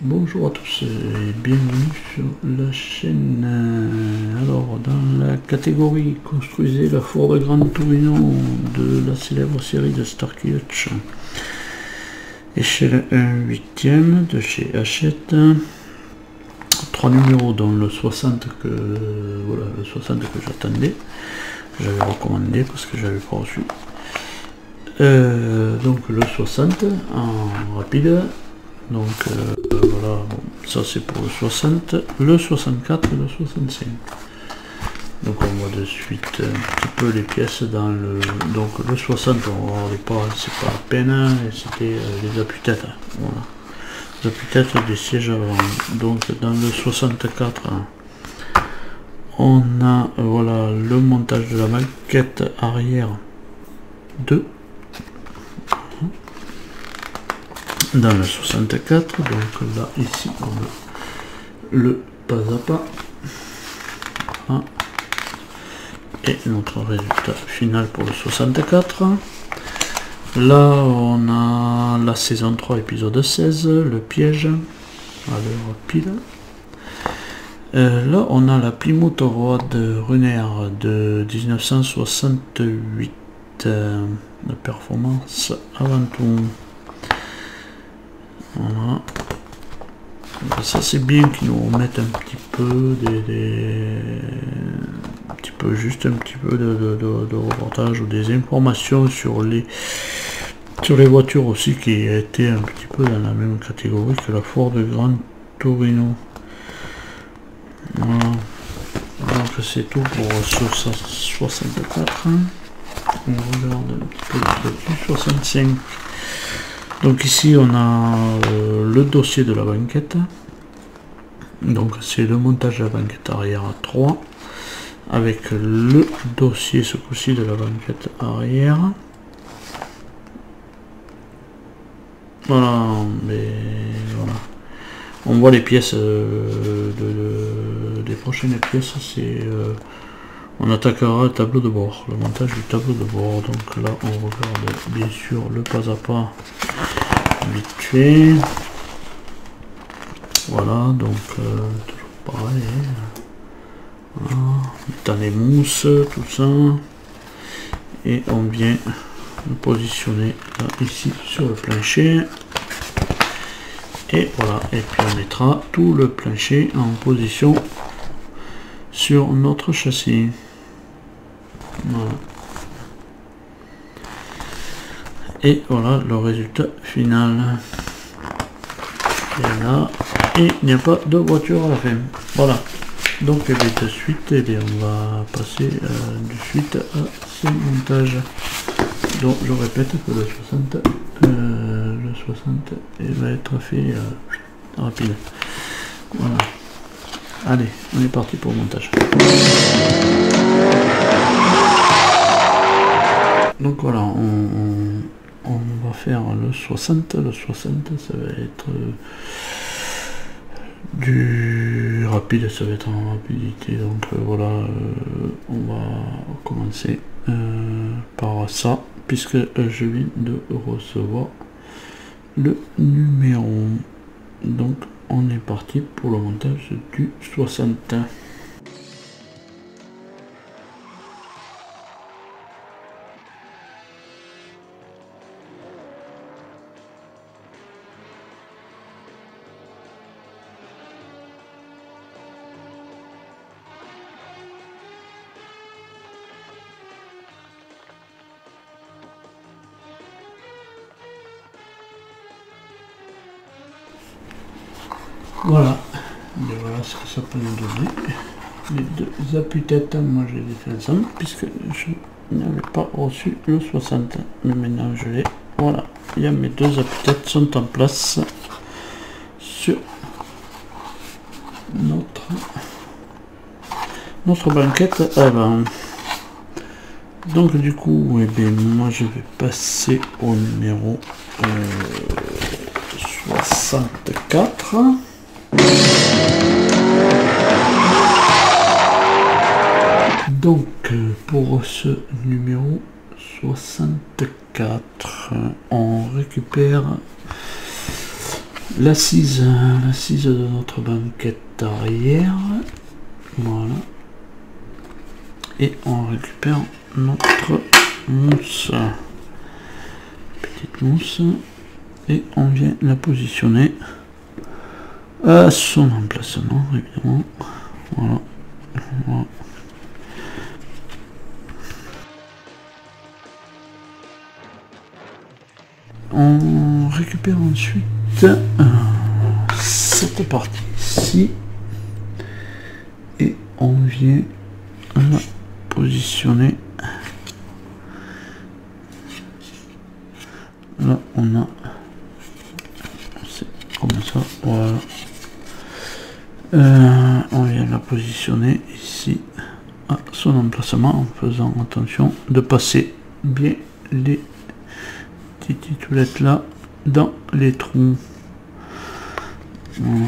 Bonjour à tous et bienvenue sur la chaîne. Alors, dans la catégorie construisez la four de Gran Torino de la célèbre série de Starkey Hutch, échelle 1/8 de chez Hachette, 3 numéros dont le 60 que voilà, le 60 que j'attendais, j'avais recommandé parce que j'avais pas reçu. Donc le 60 en rapide. Donc voilà, bon, ça c'est pour le 60, le 64 et le 65. Donc on voit de suite un petit peu les pièces dans le... Donc le 60, on ne regarde pas, c'est pas la peine, c'était les appuis-têtes. Voilà. Les appuis-têtes des sièges avant. Donc dans le 64, on a voilà le montage de la maquette arrière 2. Dans le 64, donc là ici on a le pas à pas. Voilà. Et notre résultat final pour le 64. Là on a la saison 3 épisode 16, le piège à l'heure pile. Là on a la Plymouth Road de Runner de 1968, de performance avant tout. Voilà. Ça c'est bien qu'ils nous remettent un petit peu juste un petit peu de reportage ou des informations sur les voitures aussi, qui étaient un petit peu dans la même catégorie que la Ford de Gran Torino. Voilà. Donc c'est tout pour ce 64. On regarde un petit peu le 65. Donc ici on a le dossier de la banquette. Donc c'est le montage de la banquette arrière à 3 avec le dossier ce coup-ci de la banquette arrière. Voilà, mais voilà. On voit les pièces des prochaines pièces, c'est on attaquera le tableau de bord, le montage du tableau de bord. Donc là on regarde bien sûr le pas à pas vite fait. Voilà, donc toujours pareil. Voilà, dans les mousses, tout ça. Et on vient le positionner là, ici sur le plancher. Et voilà, et puis on mettra tout le plancher en position sur notre châssis. Voilà. Et voilà le résultat final. Et là, il n'y a pas de voiture à la fin. Voilà. Donc de suite, on va passer de suite à ce montage. Donc je répète que le 60 va être fait rapide. Voilà. Allez, on est parti pour le montage. Donc voilà, on va faire le 60. Le 60, ça va être du rapide, ça va être en rapidité. Donc voilà, on va commencer par ça, puisque je viens de recevoir le numéro. Donc on est parti pour le montage du 60. Voilà, et voilà ce que ça peut nous donner. Les deux appuis-têtes, moi je les ai fait ensemble puisque je n'avais pas reçu le 60. Mais maintenant je l'ai. Voilà, il y a mes deux appuis-têtes sont en place sur notre banquette avant. Donc du coup, eh bien, moi je vais passer au numéro 64. Donc pour ce numéro 64, on récupère l'assise de notre banquette arrière. Voilà. Et on récupère notre mousse. Petite mousse. Et on vient la positionner à son emplacement, évidemment. Voilà. Voilà. On récupère ensuite cette partie-ci et on vient la positionner. Là on a, c'est comme ça, voilà. On vient la positionner ici à son emplacement en faisant attention de passer bien les titoulettes là dans les trous. Voilà.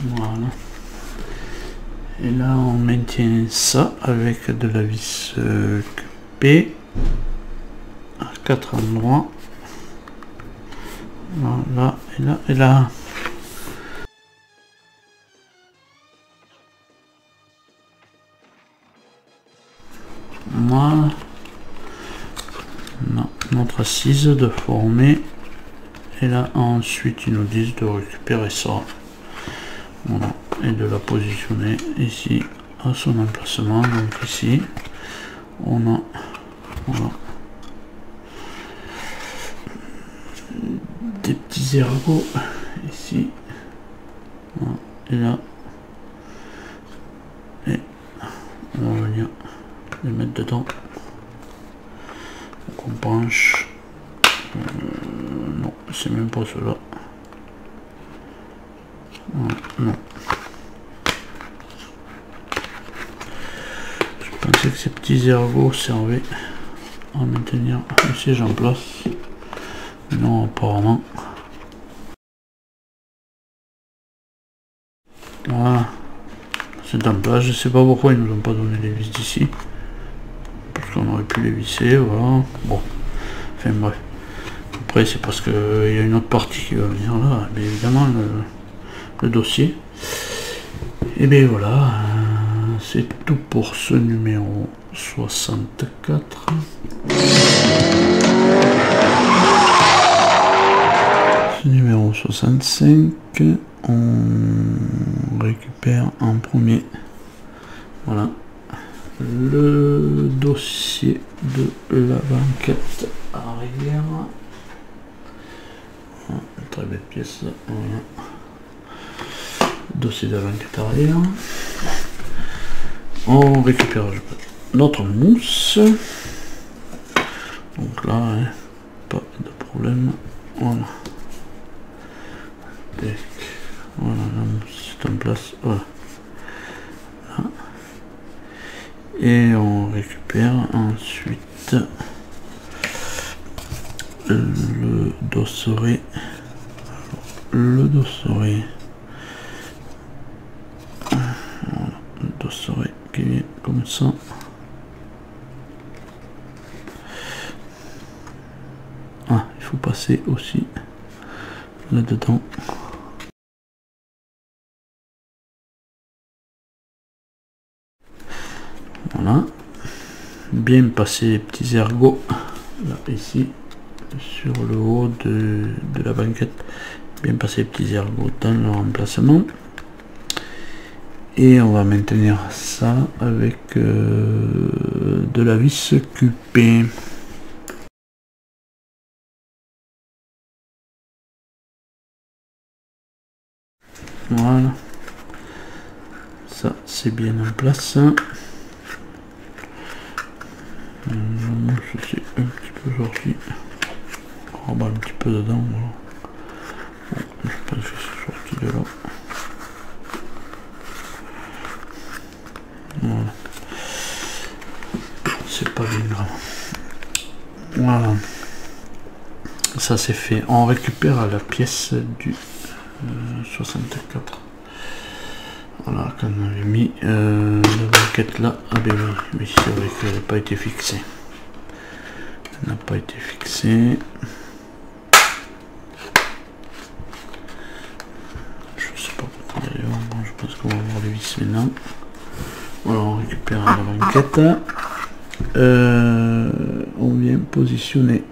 Voilà. Et là on maintient ça avec de la vis P à 4 endroits. Voilà, et là, et là. Voilà. Non, notre assise de former. Et là ensuite ils nous disent de récupérer ça. Voilà. Et de la positionner ici à son emplacement. Donc ici on a, voilà, des petits ergots ici, voilà. Et là, et on va venir les mettre dedans. Donc on branche, non c'est même pas cela, non. Je pensais que ces petits ergots servaient à maintenir le siège en place, non apparemment. Voilà, c'est en place. Je sais pas pourquoi ils nous ont pas donné les vis d'ici, parce qu'on aurait pu les visser. Voilà, bon, enfin bref. Après c'est parce que il y a une autre partie qui va venir là, bien évidemment le dossier. Et bien voilà, c'est tout pour ce numéro 64. Ce numéro 65, on récupère en premier, voilà, le dossier de la banquette arrière. Voilà, très belle pièce, voilà. Dossier de la banquette arrière. On récupère notre mousse. Donc là, hein, pas de problème. Voilà. Et voilà, la mousse est en place. Voilà. Là. Et on récupère ensuite le dosseret. Le dosseret. Voilà, le dosseret qui vient comme ça. Ah, il faut passer aussi là-dedans. Voilà. Bien passer les petits ergots là, ici, sur le haut de la banquette. Bien passer les petits ergots dans leur emplacement. Et on va maintenir ça avec de la vis QP. Voilà. Ça c'est bien en place. Je suis un petit peu sorti. On va un petit peu dedans. Voilà. Bon, je pense que c'est sorti de là. Voilà. C'est pas bien grave. Voilà. Ça c'est fait. On récupère la pièce du 64. Voilà, quand on avait mis la banquette là, ah ben oui, c'est vrai qu'elle n'a pas été fixée. Elle n'a pas été fixée. Je sais pas pourquoi d'ailleurs, je pense qu'on va voir les vis maintenant. Voilà, on récupère la banquette. On vient positionner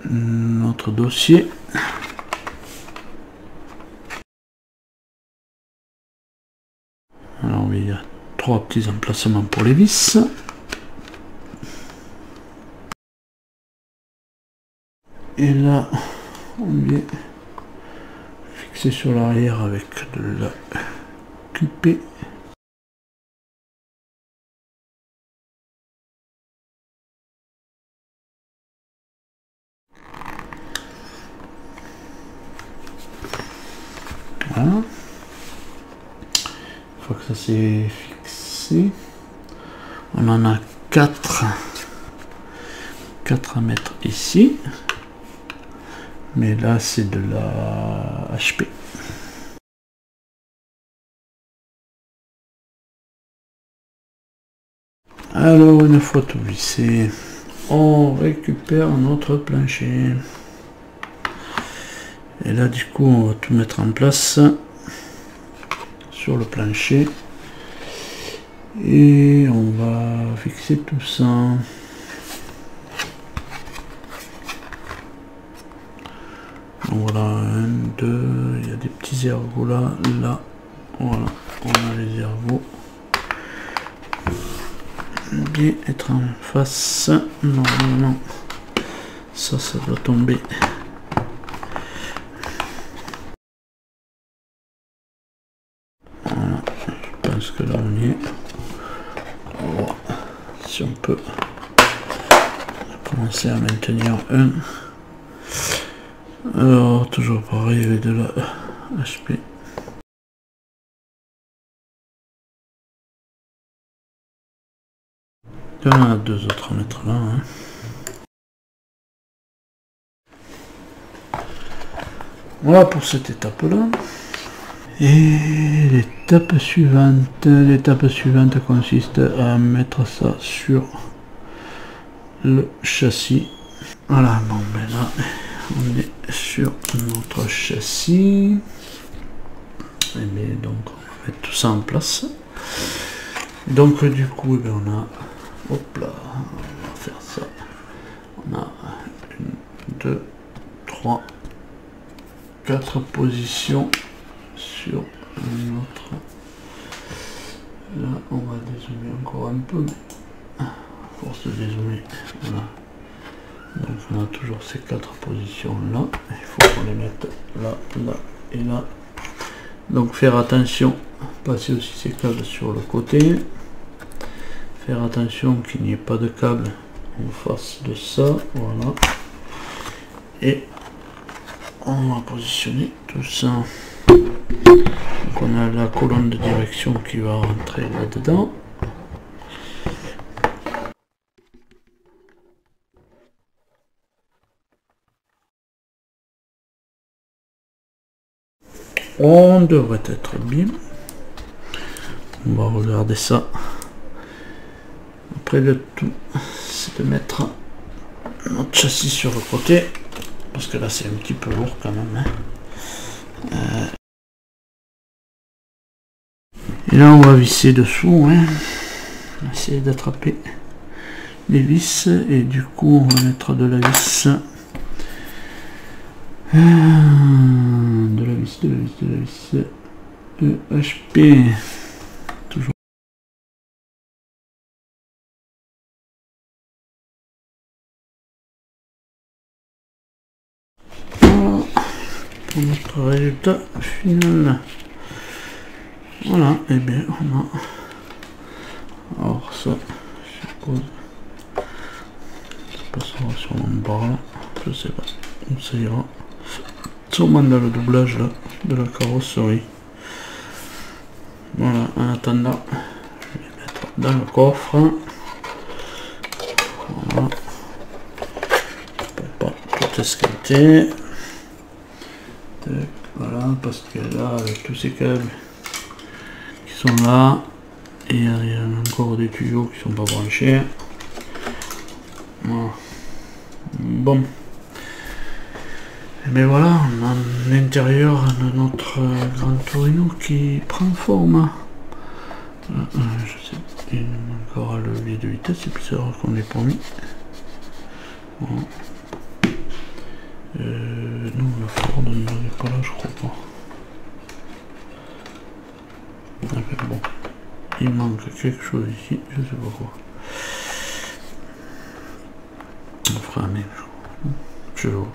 notre dossier. Alors il y a 3 petits emplacements pour les vis. Et là on vient fixer sur l'arrière avec de la QP. Voilà. Une fois que ça c'est fixé, on en a 4 à mettre ici, mais là c'est de la HP. Alors une fois tout vissé, on récupère notre plancher. Et là du coup on va tout mettre en place sur le plancher et on va fixer tout ça. Donc voilà, 1, 2, il y a des petits ergots là, voilà, on a les ergots. Bien être en face, normalement ça doit tomber. Voilà, je pense que là on y est. On va voir si on peut commencer à maintenir un. Alors toujours pareil avec de la HP. Il y en a 2 autres à mettre là. Hein. Voilà pour cette étape là. Et l'étape suivante consiste à mettre ça sur le châssis. Voilà, bon ben là on est sur notre châssis. Et bien donc on va mettre tout ça en place. Donc du coup ben, on a, hop là, on va faire ça. On a 1, 2, 3, 4 positions sur notre. Là on va dézoomer encore un peu, mais force de dézoomer, voilà. Donc on a toujours ces 4 positions là, il faut qu'on les mette là, là et là. Donc faire attention, passer aussi ces câbles sur le côté, faire attention qu'il n'y ait pas de câble en face de ça, voilà. Et on va positionner tout ça. Donc on a la colonne de direction qui va rentrer là-dedans. On devrait être bien. On va regarder ça. Après le tout, c'est de mettre notre châssis sur le côté. Parce que là c'est un petit peu lourd quand même. Hein. Et là on va visser dessous. Hein. On va essayer d'attraper les vis. Et du coup on va mettre de la vis. De la vis HP. Toujours. Voilà. Pour notre résultat final. Voilà, et bien on a. Alors ça, je suppose. Ça passera sur mon bar là. Je sais pas. On ça ira. Sûrement dans le doublage là, de la carrosserie. Voilà, en attendant, je vais les mettre dans le coffre. Voilà. Pour pas tout esquinter. Voilà. parce que là, avec tous ces câbles qui sont là, et il y a encore des tuyaux qui sont pas branchés. Voilà. Bon. Mais voilà, on a l'intérieur de notre Gran Torino qui prend forme. Je sais, il manque encore le levier de vitesse, c'est bizarre qu'on l'ait pas mis. Voilà. Non, la Ford ne l'avait pas là, je crois pas. Enfin, bon, il manque quelque chose ici, je sais pas quoi. On fera un même jour.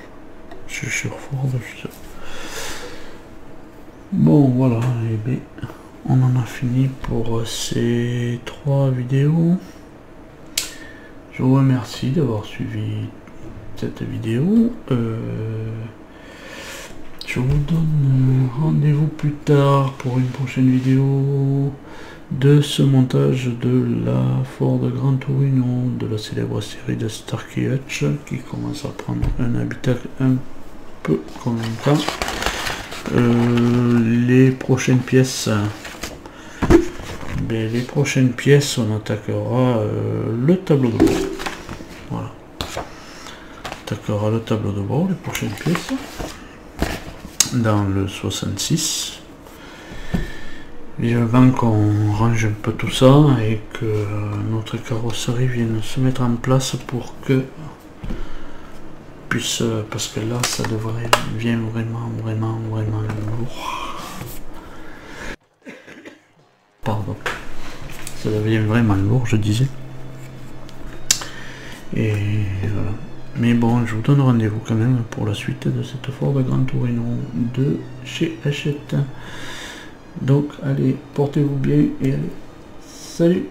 Je suis sur Ford, je sais. Bon, voilà, et bien, on en a fini pour ces 3 vidéos. Je vous remercie d'avoir suivi cette vidéo. Je vous donne rendez-vous plus tard pour une prochaine vidéo de ce montage de la Ford Gran Torino, de la célèbre série de Starkey Hutch, qui commence à prendre un habitacle un peu convaincant. Les prochaines pièces, on attaquera le tableau de bord. Voilà, on attaquera le tableau de bord, les prochaines pièces, dans le 66. Et avant qu'on range un peu tout ça et que notre carrosserie vienne se mettre en place pour que puisse, parce que là ça devient vraiment lourd. Pardon, ça devient vraiment lourd, je disais. Et voilà. Mais bon, je vous donne rendez-vous quand même pour la suite de cette Ford Gran Torino de chez Hachette. Donc allez, portez-vous bien et allez, salut!